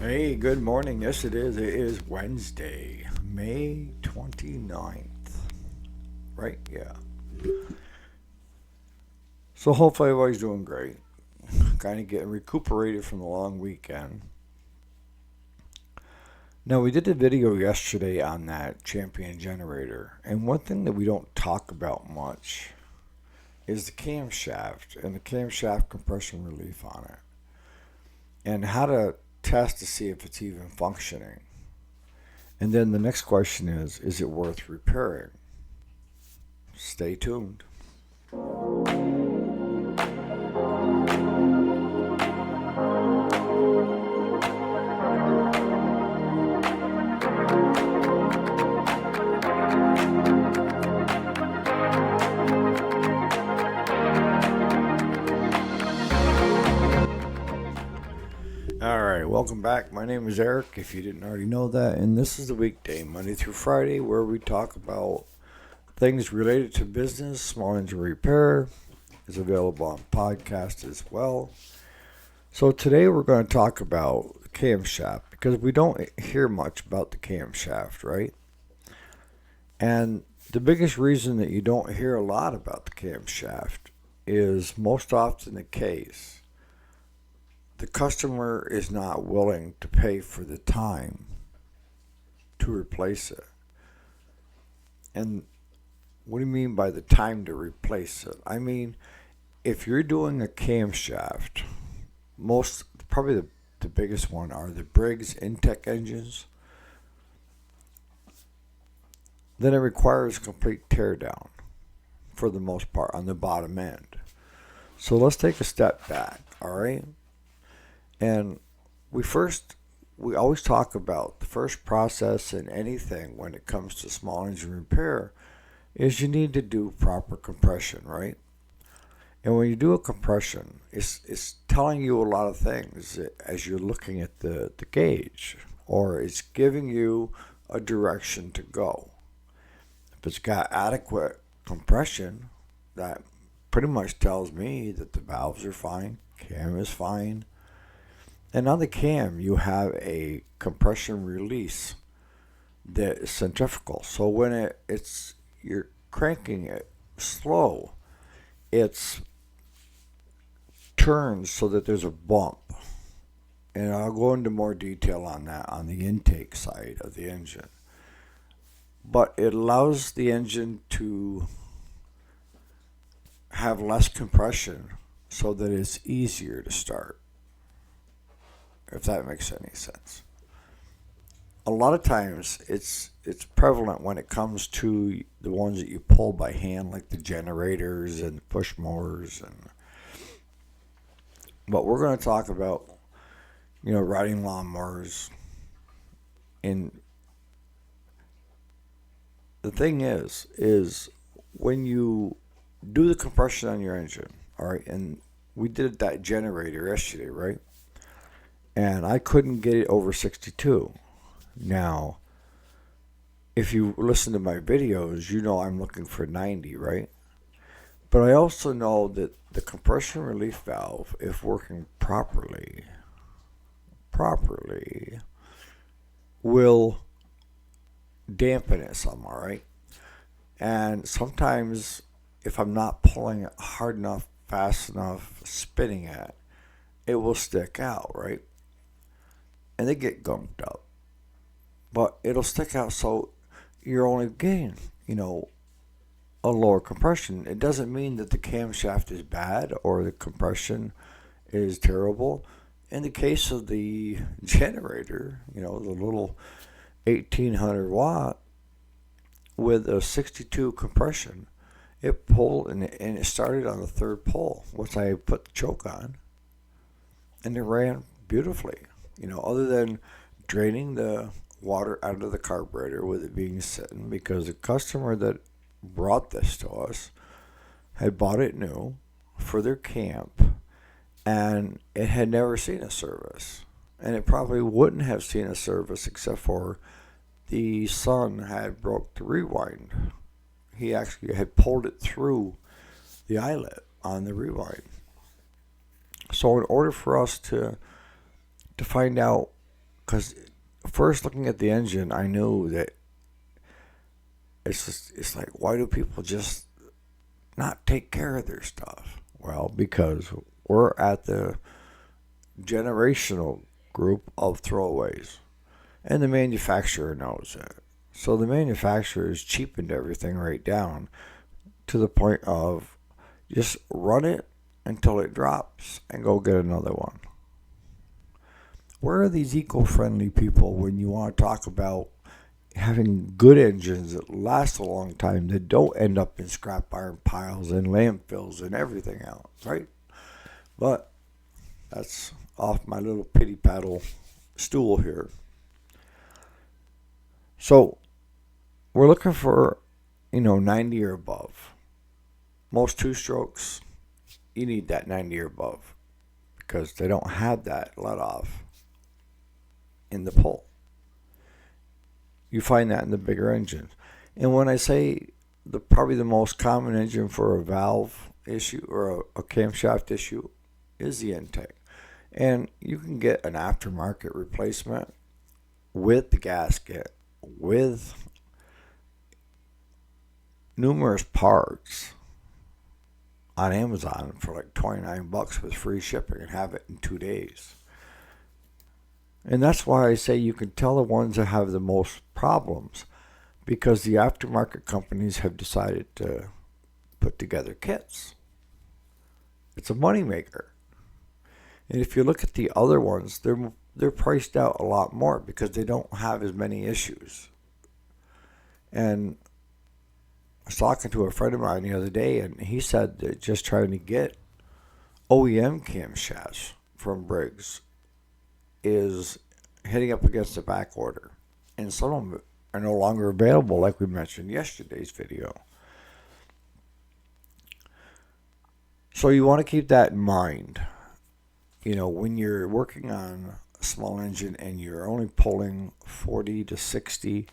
Hey, good morning. Yes, it is. It is Wednesday, May 29th. Right? Yeah. So hopefully everybody's doing great. Kind of getting recuperated from the long weekend. Now, we did a video yesterday on that champion generator, and one thing that we don't talk about much is the camshaft and the camshaft compression relief on it, and how to test to see if it's even functioning. And then the next question is it worth repairing? Stay tuned. All right, welcome back. My name is Eric, if you didn't already know that, and this is the weekday, Monday through Friday, where we talk about things related to business, small engine repair. Is available on podcast as well. So today we're going to talk about the camshaft because we don't hear much about the camshaft, right? And the biggest reason that you don't hear a lot about the camshaft is most often the case the customer is not willing to pay for the time to replace it. And what do you mean by the time to replace it? I mean, if you're doing a camshaft, probably the biggest one are the Briggs Intech engines, then it requires complete teardown for the most part on the bottom end. So let's take a step back, all right? And we always talk about the first process in anything when it comes to small engine repair is you need to do proper compression, right? And when you do a compression, it's telling you a lot of things as you're looking at the gauge, or it's giving you a direction to go. If it's got adequate compression, that pretty much tells me that the valves are fine, cam is fine. And on the cam, you have a compression release that is centrifugal. So when it's you're cranking it slow, it's turns so that there's a bump. And I'll go into more detail on that on the intake side of the engine. But it allows the engine to have less compression so that it's easier to start, if that makes any sense. A lot of times it's prevalent when it comes to the ones that you pull by hand, like the generators and push mowers, and but we're going to talk about riding lawnmowers. And the thing is when you do the compression on your engine, all right, and we did that generator yesterday, right? And I couldn't get it over 62. Now, if you listen to my videos, you know I'm looking for 90, right? But I also know that the compression relief valve, if working properly, will dampen it some, all right? And sometimes if I'm not pulling it hard enough, fast enough, spinning it will stick out, right? And they get gunked up. But it'll stick out, so you're only getting, a lower compression. It doesn't mean that the camshaft is bad or the compression is terrible. In the case of the generator, the little 1800 watt with a 62 compression, it pulled and it started on the third pull, which I put the choke on, and it ran beautifully. Other than draining the water out of the carburetor with it being sitting, because the customer that brought this to us had bought it new for their camp, and it had never seen a service, and it probably wouldn't have seen a service except for the son had broke the rewind. He actually had pulled it through the eyelet on the rewind. So in order for us to find out because first looking at the engine, I knew that it's like, why do people just not take care of their stuff? Well, because we're at the generational group of throwaways, and the manufacturer knows it. So the manufacturer has cheapened everything right down to the point of just run it until it drops and go get another one. Where are these eco-friendly people when you want to talk about having good engines that last a long time, that don't end up in scrap iron piles and landfills and everything else, right? But that's off my little pity paddle stool here. So we're looking for, 90 or above. Most two-strokes, you need that 90 or above because they don't have that let off in the pull. You find that in the bigger engines. And when I say probably the most common engine for a valve issue or a camshaft issue is the intake. And you can get an aftermarket replacement with the gasket, with numerous parts on Amazon for like $29 with free shipping and have it in 2 days. And that's why I say you can tell the ones that have the most problems, because the aftermarket companies have decided to put together kits. It's a moneymaker. And if you look at the other ones, they're priced out a lot more because they don't have as many issues. And I was talking to a friend of mine the other day, and he said that just trying to get OEM camshafts from Briggs is hitting up against a back order. And some of them are no longer available, like we mentioned in yesterday's video. So you want to keep that in mind. When you're working on a small engine and you're only pulling 40 to 60,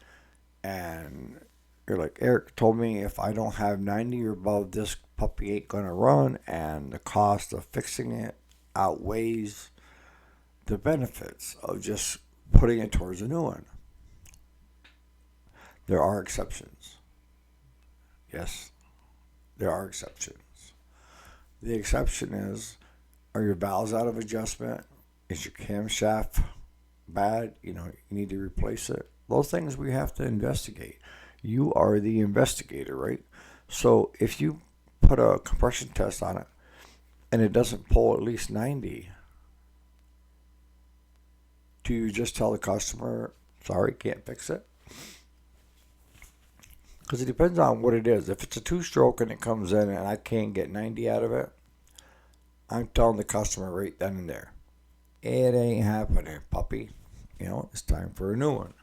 and you're like, Eric told me if I don't have 90 or above, this puppy ain't going to run, and the cost of fixing it outweighs the benefits of just putting it towards a new one. There are exceptions. Yes, there are exceptions. The exception is, are your valves out of adjustment? Is your camshaft bad? You need to replace it. Those things we have to investigate. You are the investigator, right? So if you put a compression test on it and it doesn't pull at least 90, do you just tell the customer, sorry, can't fix it? Because it depends on what it is. If it's a two-stroke and it comes in and I can't get 90 out of it, I'm telling the customer right then and there, it ain't happening, puppy. It's time for a new one.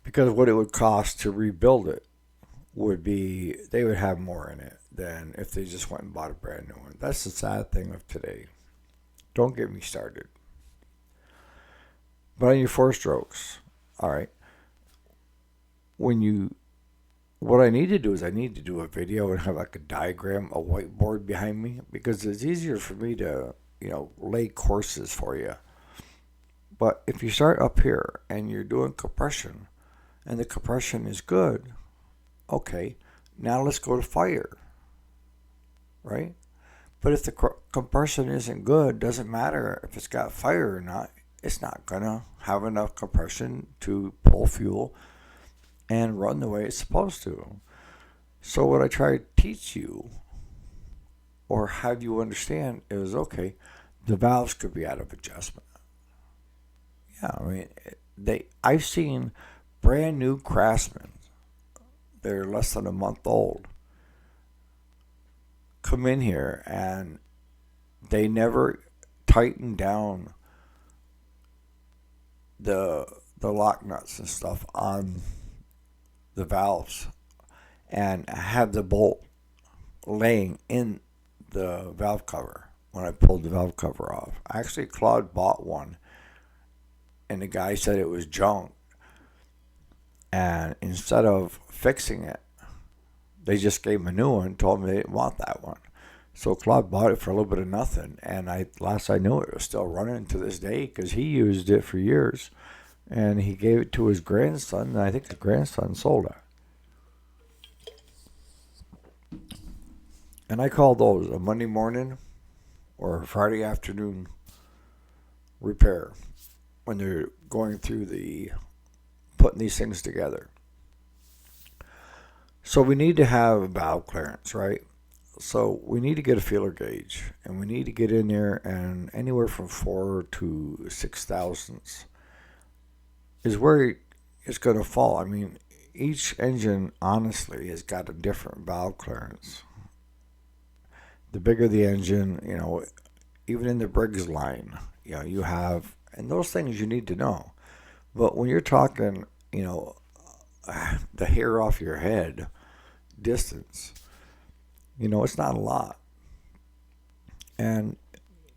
Because what it would cost to rebuild it would be, they would have more in it than if they just went and bought a brand new one. That's the sad thing of today. Don't get me started. But on your four strokes, all right, what I need to do is I need to do a video and have like a diagram, a whiteboard behind me, because it's easier for me to, lay courses for you. But if you start up here and you're doing compression and the compression is good, okay, now let's go to fire, right? But if the compression isn't good, doesn't matter if it's got fire or not, it's not going to have enough compression to pull fuel and run the way it's supposed to. So what I try to teach you or have you understand is, okay, the valves could be out of adjustment. Yeah, I've seen brand new Craftsmen, they're less than a month old, come in here and they never tighten down the lock nuts and stuff on the valves and have the bolt laying in the valve cover when I pulled the valve cover off. Actually, Claude bought one and the guy said it was junk, and instead of fixing it, they just gave him a new one, told me they didn't want that one. So Claude bought it for a little bit of nothing, and last I knew it was still running to this day because he used it for years, and he gave it to his grandson, and I think his grandson sold it. And I call those a Monday morning or a Friday afternoon repair when they're going through putting these things together. So we need to have valve clearance, right? So we need to get a feeler gauge, and we need to get in there, and anywhere from 4 to 6 thousandths is where it's going to fall. I mean, each engine honestly has got a different valve clearance. The bigger the engine, even in the Briggs line, you have, and those things you need to know. But when you're talking, the hair off your head distance, it's not a lot. And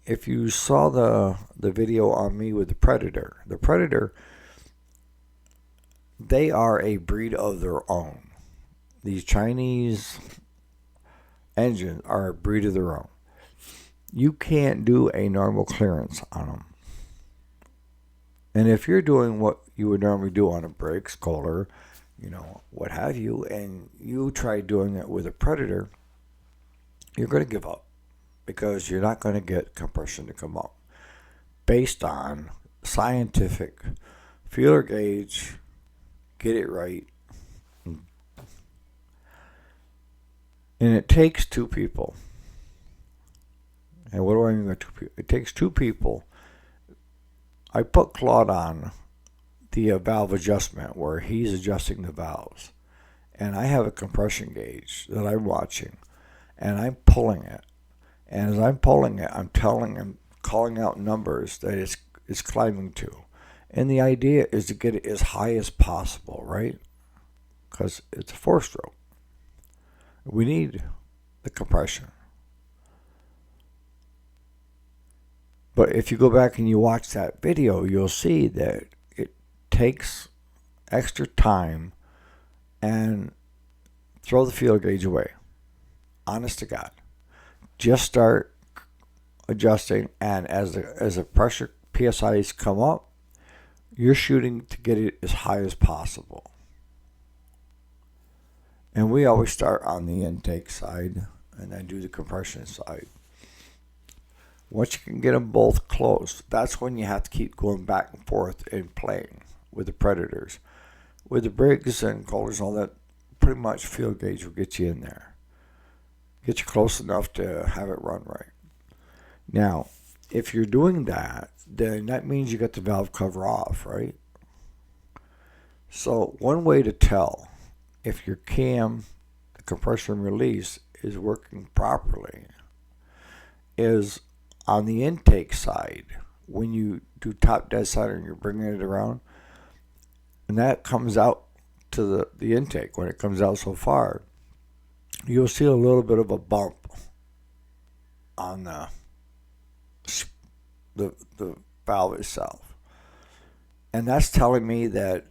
if you saw the video on me with the Predator, they are a breed of their own. These Chinese engines are a breed of their own. You can't do a normal clearance on them. And if you're doing what you would normally do on a Briggs, Kohler, what have you, and you try doing it with a Predator, you're going to give up because you're not going to get compression to come up based on scientific feeler gauge, get it right. And it takes two people. And what do I mean by two people? It takes two people. I put Claude on the valve adjustment where he's adjusting the valves. And I have a compression gauge that I'm watching. And I'm pulling it. And as I'm pulling it, I'm calling out numbers that it's climbing to. And the idea is to get it as high as possible, right? Because it's a 4-stroke. We need the compression. But if you go back and you watch that video, you'll see that it takes extra time, and throw the feeler gauge away. Honest to God. Just start adjusting, and as the pressure PSIs come up, you're shooting to get it as high as possible. And we always start on the intake side and then do the compression side. Once you can get them both close, that's when you have to keep going back and forth and playing with the Predators. With the Briggs and Kohlers and all that, pretty much field gauge will get you in there. Get you close enough to have it run right. Now, if you're doing that, then that means you got the valve cover off, right? So one way to tell if your cam, the compression release, is working properly is on the intake side. When you do top dead center and you're bringing it around, and that comes out to the intake, when it comes out so far, you'll see a little bit of a bump on the valve itself. And that's telling me that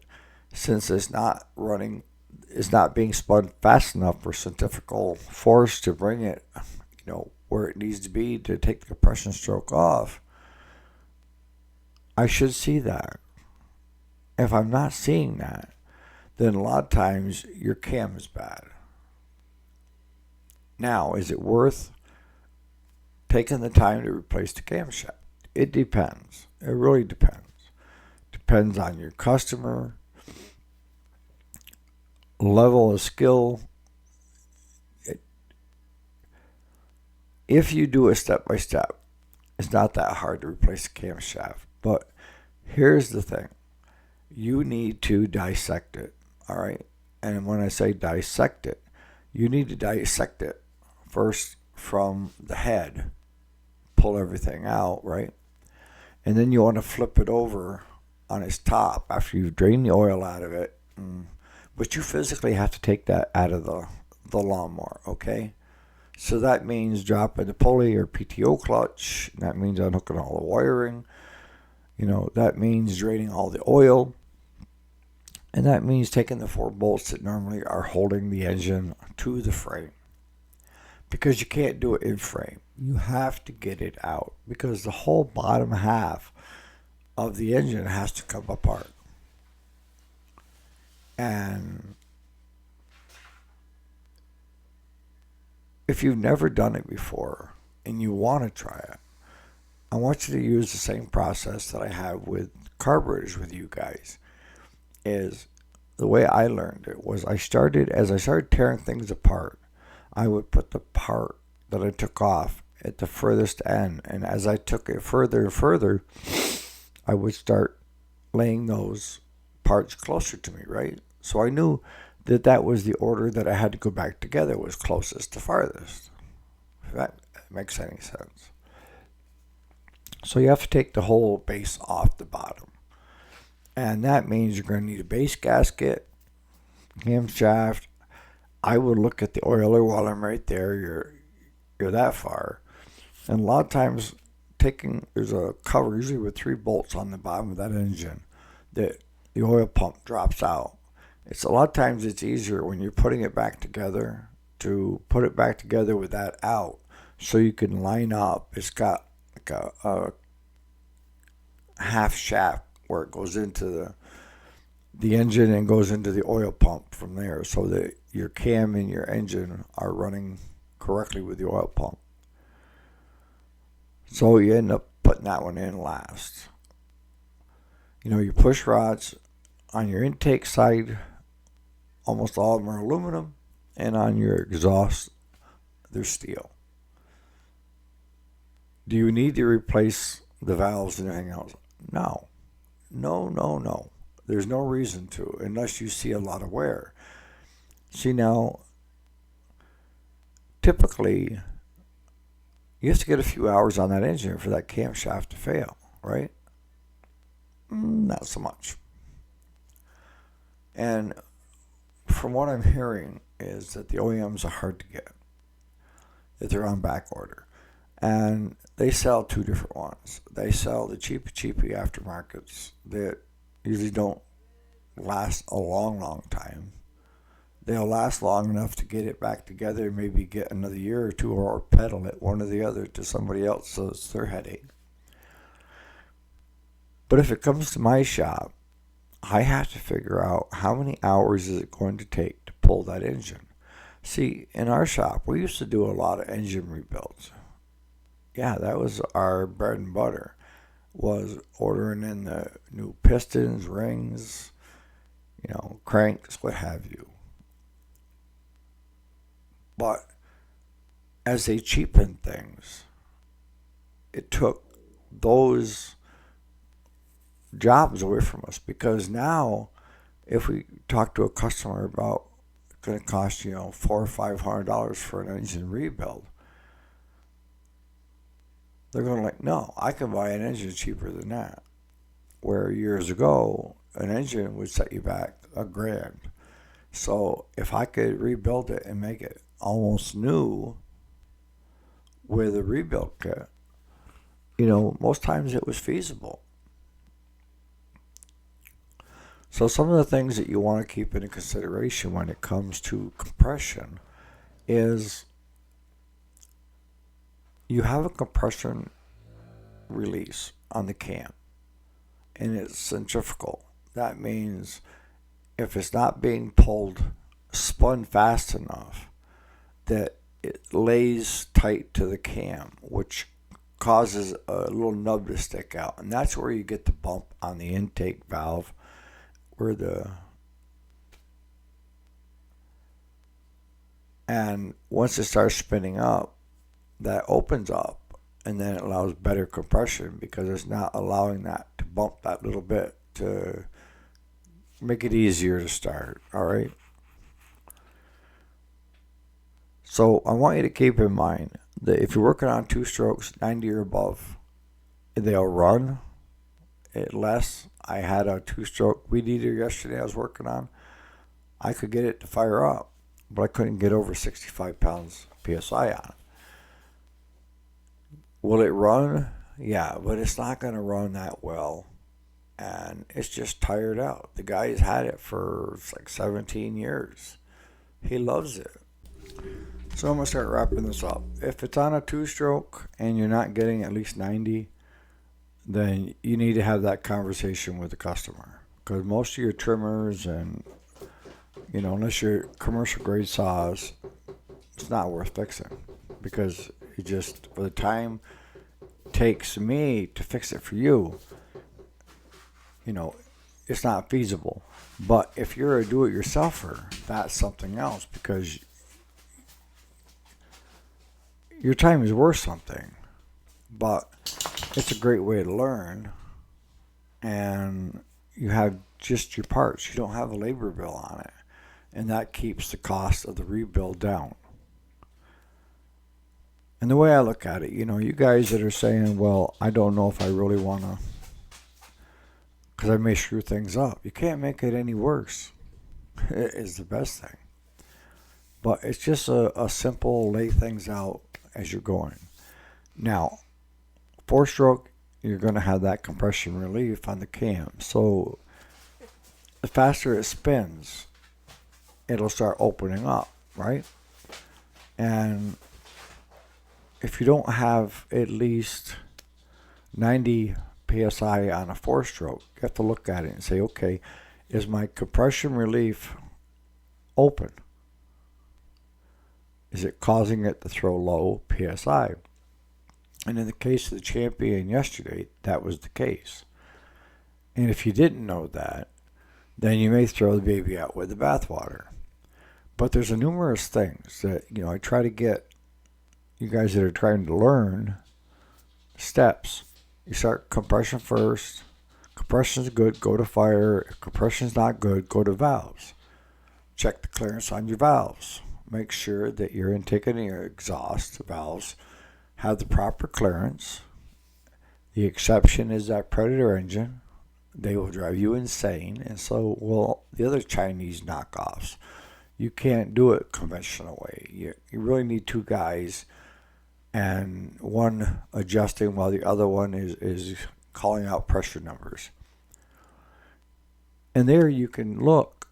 since it's not being spun fast enough for centrifugal force to bring it, where it needs to be to take the compression stroke off, I should see that. If I'm not seeing that, then a lot of times your cam is bad. Now, is it worth taking the time to replace the camshaft? It depends. It really depends. Depends on your customer, level of skill. If you do it step by step, it's not that hard to replace the camshaft. But here's the thing. You need to dissect it, all right? And when I say dissect it, you need to dissect it first from the head, pull everything out, right? And then you want to flip it over on its top after you've drained the oil out of it. But you physically have to take that out of the lawnmower, okay? So that means dropping the pulley or PTO clutch. That means unhooking all the wiring. That means draining all the oil. And that means taking the 4 bolts that normally are holding the engine to the frame. because you can't do it in frame. You have to get it out because the whole bottom half of the engine has to come apart. And if you've never done it before and you want to try it, I want you to use the same process that I have with carburetors with you guys. Is the way I learned it was as I started tearing things apart, I would put the part that I took off at the furthest end, and as I took it further and further, I would start laying those parts closer to me, right? So I knew that that was the order that I had to go back together, was closest to farthest. If that makes any sense. So you have to take the whole base off the bottom. And that means you're going to need a base gasket, camshaft. I would look at the oiler while I'm right there. You're that far. And a lot of times there's a cover usually with 3 bolts on the bottom of that engine that the oil pump drops out. It's a lot of times it's easier when you're putting it back together to put it back together with that out so you can line up. It's got like a half shaft where it goes into the engine and goes into the oil pump from there so that your cam and your engine are running correctly with the oil pump. So you end up putting that one in last. Your push rods on your intake side, almost all of them are aluminum, and on your exhaust, they're steel. Do you need to replace the valves and everything else? No. No. There's no reason to, unless you see a lot of wear. See, now, typically, you have to get a few hours on that engine for that camshaft to fail, right? Not so much. And from what I'm hearing is that the OEMs are hard to get, that they're on back order. And they sell 2 different ones. They sell the cheapy aftermarkets that usually don't last a long time. They'll last long enough to get it back together, maybe get another year or 2, or pedal it one or the other to somebody else, so it's their headache. But if it comes to my shop, I have to figure out how many hours is it going to take to pull that engine. See, in our shop, we used to do a lot of engine rebuilds. Yeah, that was our bread and butter, was ordering in the new pistons, rings, cranks, what have you. But as they cheapened things, it took those jobs away from us, because now if we talk to a customer about it's going to cost $400 or $500 for an engine rebuild, they're going to no, I can buy an engine cheaper than that. Where years ago, an engine would set you back $1,000. So if I could rebuild it and make it almost new with a rebuild kit, most times it was feasible. So some of the things that you want to keep into consideration when it comes to compression is you have a compression release on the cam, and it's centrifugal. That means if it's not being spun fast enough, that it lays tight to the cam, which causes a little nub to stick out. And that's where you get the bump on the intake valve, and once it starts spinning up, that opens up, and then it allows better compression because it's not allowing that to bump that little bit to make it easier to start. All right. So I want you to keep in mind that if you're working on 2 strokes, 90 or above, they'll run at less. I had a 2-stroke weed eater yesterday I was working on. I could get it to fire up, but I couldn't get over 65 pounds PSI on it. Will it run? Yeah, but it's not going to run that well, and it's just tired out. The guy's had it for 17 years. He loves it. So I'm going to start wrapping this up. If it's on a two-stroke and you're not getting at least 90, then you need to have that conversation with the customer. Because most of your trimmers and, unless you're commercial grade saws, it's not worth fixing. Because it just, for the time it takes me to fix it for you, it's not feasible. But if you're a do-it-yourselfer, that's something else, because your time is worth something. But it's a great way to learn, and you have just your parts. You don't have a labor bill on it, and that keeps the cost of the rebuild down. And the way I look at it, you guys that are saying, well, I don't know if I really want to, because I may screw things up. You can't make it any worse. It is the best thing. But it's just a simple lay things out as you're going. Now, 4-stroke, you're going to have that compression relief on the cam. So the faster it spins, it'll start opening up, right? And if you don't have at least 90 psi on a 4-stroke, you have to look at it and say, okay, is my compression relief open? Is it causing it to throw low psi? And in the case of the Champion yesterday, that was the case. And if you didn't know that, then you may throw the baby out with the bathwater. But there's numerous things that, I try to get you guys that are trying to learn steps. You start compression first. Compression's good, go to fire. If compression's not good, go to valves. Check the clearance on your valves. Make sure that your intake and your exhaust valves have the proper clearance. The exception is that Predator engine. They will drive you insane, and so will the other Chinese knockoffs. You can't do it conventional way. You really need two guys, and one adjusting while the other one is calling out pressure numbers. And there you can look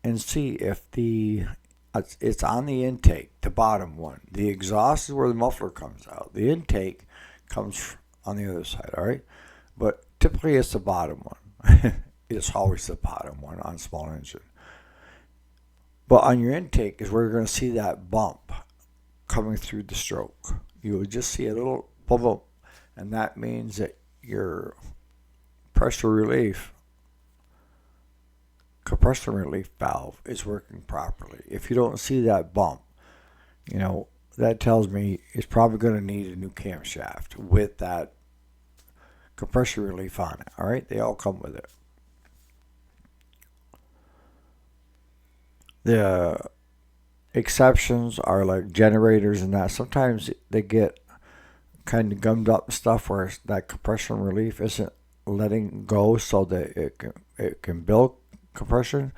and see if it's on the intake, the bottom one. The exhaust is where the muffler comes out. The intake comes on the other side, all right? But typically it's the bottom one. It's always the bottom one on small engine. But on your intake is where you're going to see that bump coming through the stroke. You will just see a little bump, and that means that your pressure relief, compression relief valve is working properly. If you don't see that bump, that tells me it's probably going to need a new camshaft with that compression relief on it. All right, they all come with it. The exceptions are like generators and that. Sometimes they get kind of gummed up stuff where that compression relief isn't letting go so that it can build compression,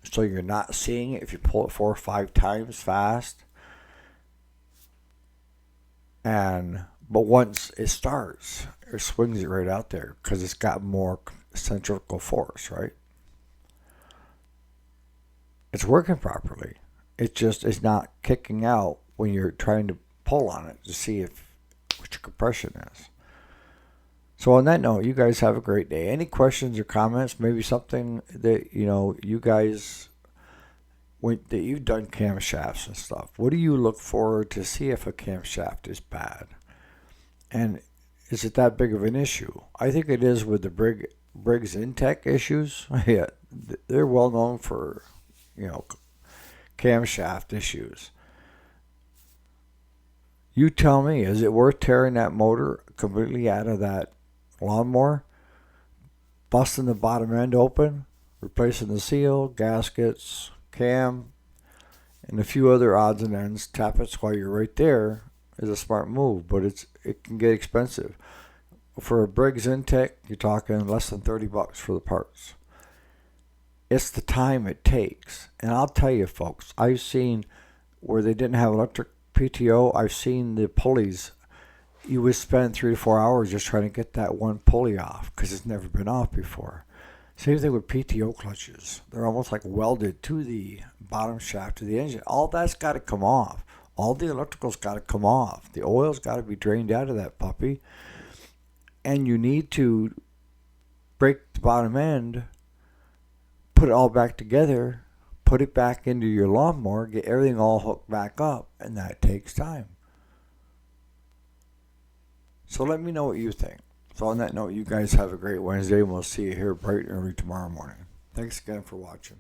so you're not seeing it if you pull it 4 or 5 times fast. But once it starts, it swings it right out there because it's got more centrifugal force, right? It's working properly. It's not kicking out when you're trying to pull on it to see what your compression is. So on that note, you guys have a great day. Any questions or comments? Maybe something that you guys that you've done camshafts and stuff. What do you look for to see if a camshaft is bad? And is it that big of an issue? I think it is with the Briggs Intech issues. Yeah, they're well known for camshaft issues. You tell me, is it worth tearing that motor completely out of that lawnmower, busting the bottom end open, replacing the seal, gaskets, cam, and a few other odds and ends? Tappets while you're right there is a smart move, but it can get expensive. For a Briggs Intech, you're talking less than $30 for the parts. It's the time it takes. And I'll tell you, folks, I've seen where they didn't have electric PTO. I've seen the pulleys. You would spend 3 to 4 hours just trying to get that one pulley off because it's never been off before. Same thing with PTO clutches. They're almost like welded to the bottom shaft of the engine. All that's got to come off. All the electrical's got to come off. The oil's got to be drained out of that puppy. And you need to break the bottom end, put it all back together, put it back into your lawnmower, get everything all hooked back up, and that takes time. So let me know what you think. So on that note, you guys have a great Wednesday, and we'll see you here bright and early tomorrow morning. Thanks again for watching.